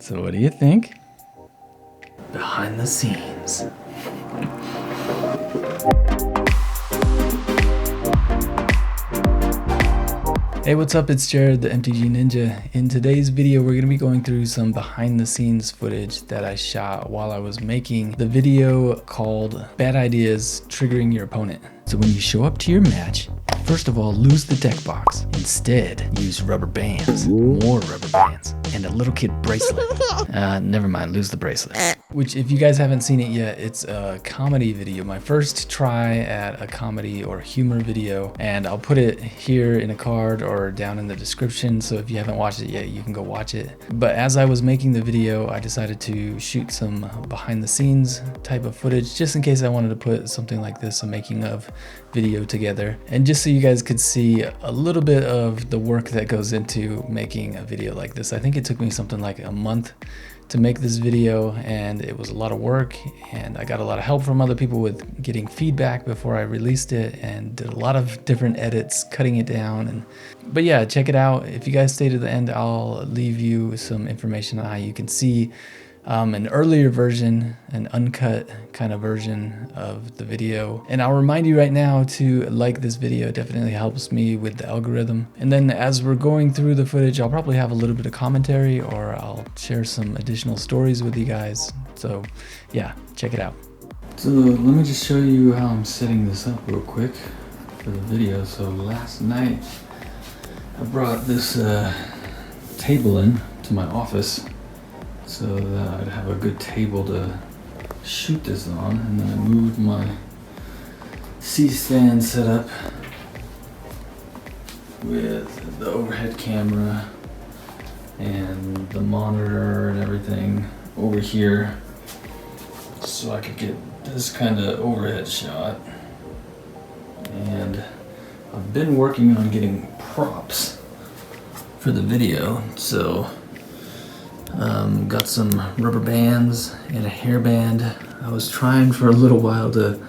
So what do you think? Behind the scenes. Hey, what's up? It's Jared, the MTG Ninja. In today's video, we're going to be going through some behind the scenes footage that I shot while I was making the video called Bad Ideas Triggering Your Opponent. So when you show up to your match, first of all, lose the deck box. Instead, use rubber bands, more rubber bands, and a little kid bracelet. Never mind, lose the bracelet. Which, if you guys haven't seen it yet, it's a comedy video. My first try at a comedy or humor video, and I'll put it here in a card or down in the description. So if you haven't watched it yet, you can go watch it. But as I was making the video, I decided to shoot some behind the scenes type of footage, just in case I wanted to put something like this, a making of video together, and just so you guys could see a little bit of the work that goes into making a video like this. I think it took me something like a month to make this video, and it was a lot of work, and I got a lot of help from other people with getting feedback before I released it, and did a lot of different edits, cutting it down. But yeah, check it out. If you guys stay to the end, I'll leave you some information on how you can see an earlier version, an uncut kind of version of the video. And I'll remind you right now to like this video. It definitely helps me with the algorithm. And then as we're going through the footage, I'll probably have a little bit of commentary, or I'll share some additional stories with you guys. So yeah, check it out. So let me just show you how I'm setting this up real quick for the video. So last night I brought this table in to my office so that I'd have a good table to shoot this on, and then I moved my C-stand setup with the overhead camera and the monitor and everything over here so I could get this kind of overhead shot. And I've been working on getting props for the video, so got some rubber bands and a hairband. I was trying for a little while to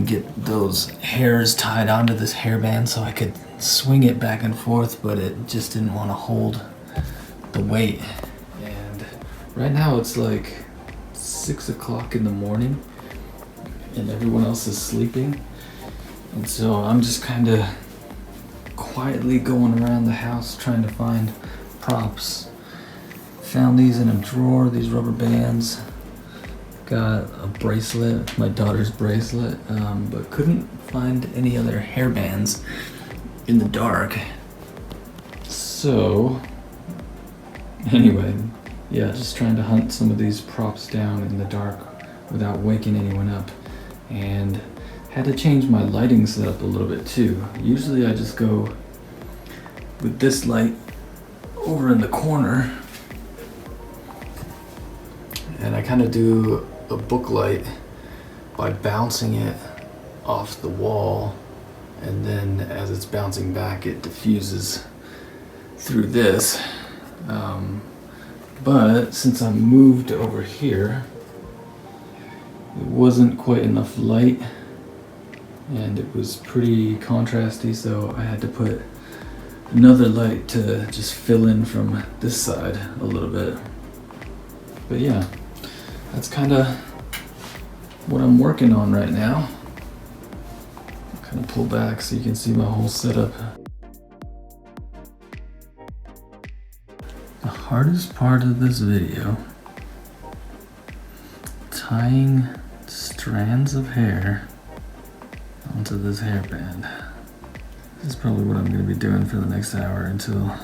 get those hairs tied onto this hairband so I could swing it back and forth, but it just didn't want to hold the weight. And right now it's like 6 o'clock in the morning and everyone else is sleeping, and so I'm just kind of quietly going around the house trying to find props. Found these in a drawer, these rubber bands. Got a bracelet, my daughter's bracelet, but couldn't find any other hair bands in the dark. So anyway, yeah, just trying to hunt some of these props down in the dark without waking anyone up. And had to change my lighting setup a little bit too. Usually I just go with this light over in the corner, and I kind of do a book light by bouncing it off the wall, and then as it's bouncing back it diffuses through this. But since I moved over here, it wasn't quite enough light and it was pretty contrasty, so I had to put another light to just fill in from this side a little bit. But yeah, that's kind of what I'm working on right now. Kind of pull back so you can see my whole setup. The hardest part of this video, tying strands of hair onto this hairband. This is probably what I'm going to be doing for the next hour until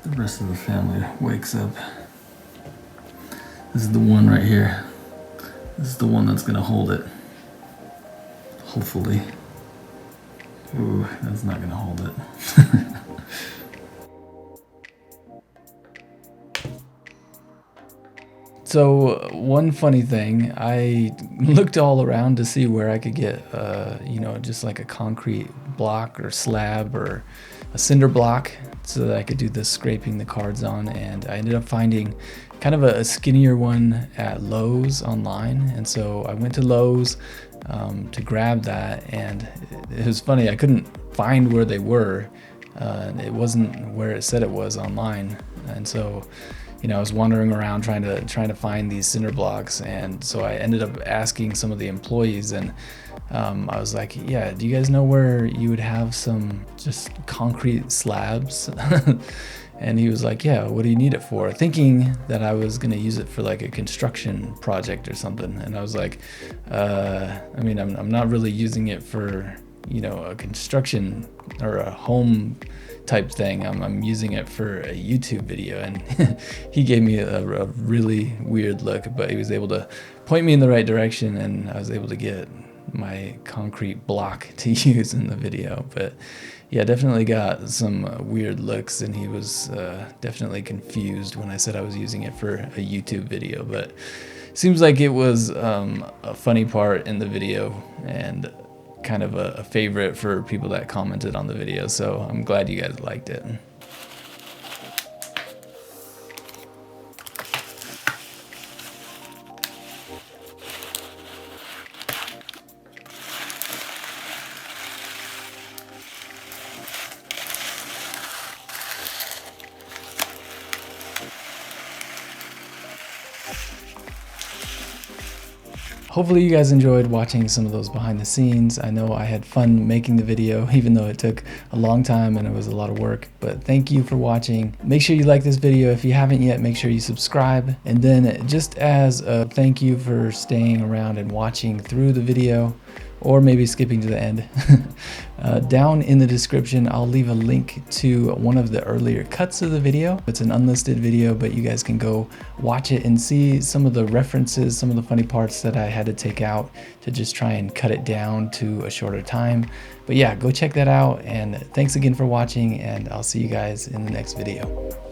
the rest of the family wakes up. This is the one right here. This is the one that's gonna hold it. Hopefully. Ooh, that's not gonna hold it. So one funny thing, I looked all around to see where I could get, just like a concrete block or slab or a cinder block so that I could do the scraping the cards on, and I ended up finding kind of a skinnier one at Lowe's online. And so I went to Lowe's to grab that, and it was funny, I couldn't find where they were. It wasn't where it said it was online. And so, you know, I was wandering around trying to find these cinder blocks, and so I ended up asking some of the employees, and I was like, yeah, do you guys know where you would have some just concrete slabs? And he was like, yeah, what do you need it for? Thinking that I was gonna use it for like a construction project or something. And I was like, I mean, I'm not really using it for, you know, a construction or a home type thing. I'm using it for a YouTube video. And he gave me a really weird look, but he was able to point me in the right direction, and I was able to get my concrete block to use in the video. But yeah, definitely got some weird looks, and he was definitely confused when I said I was using it for a YouTube video. But seems like it was a funny part in the video, and kind of a favorite for people that commented on the video, so I'm glad you guys liked it. Hopefully you guys enjoyed watching some of those behind the scenes. I know I had fun making the video, even though it took a long time and it was a lot of work. But thank you for watching. Make sure you like this video. If you haven't yet, make sure you subscribe. And then just as a thank you for staying around and watching through the video, or maybe skipping to the end, down in the description, I'll leave a link to one of the earlier cuts of the video. It's an unlisted video, but you guys can go watch it and see some of the references, some of the funny parts that I had to take out to just try and cut it down to a shorter time. But yeah, go check that out, and thanks again for watching, and I'll see you guys in the next video.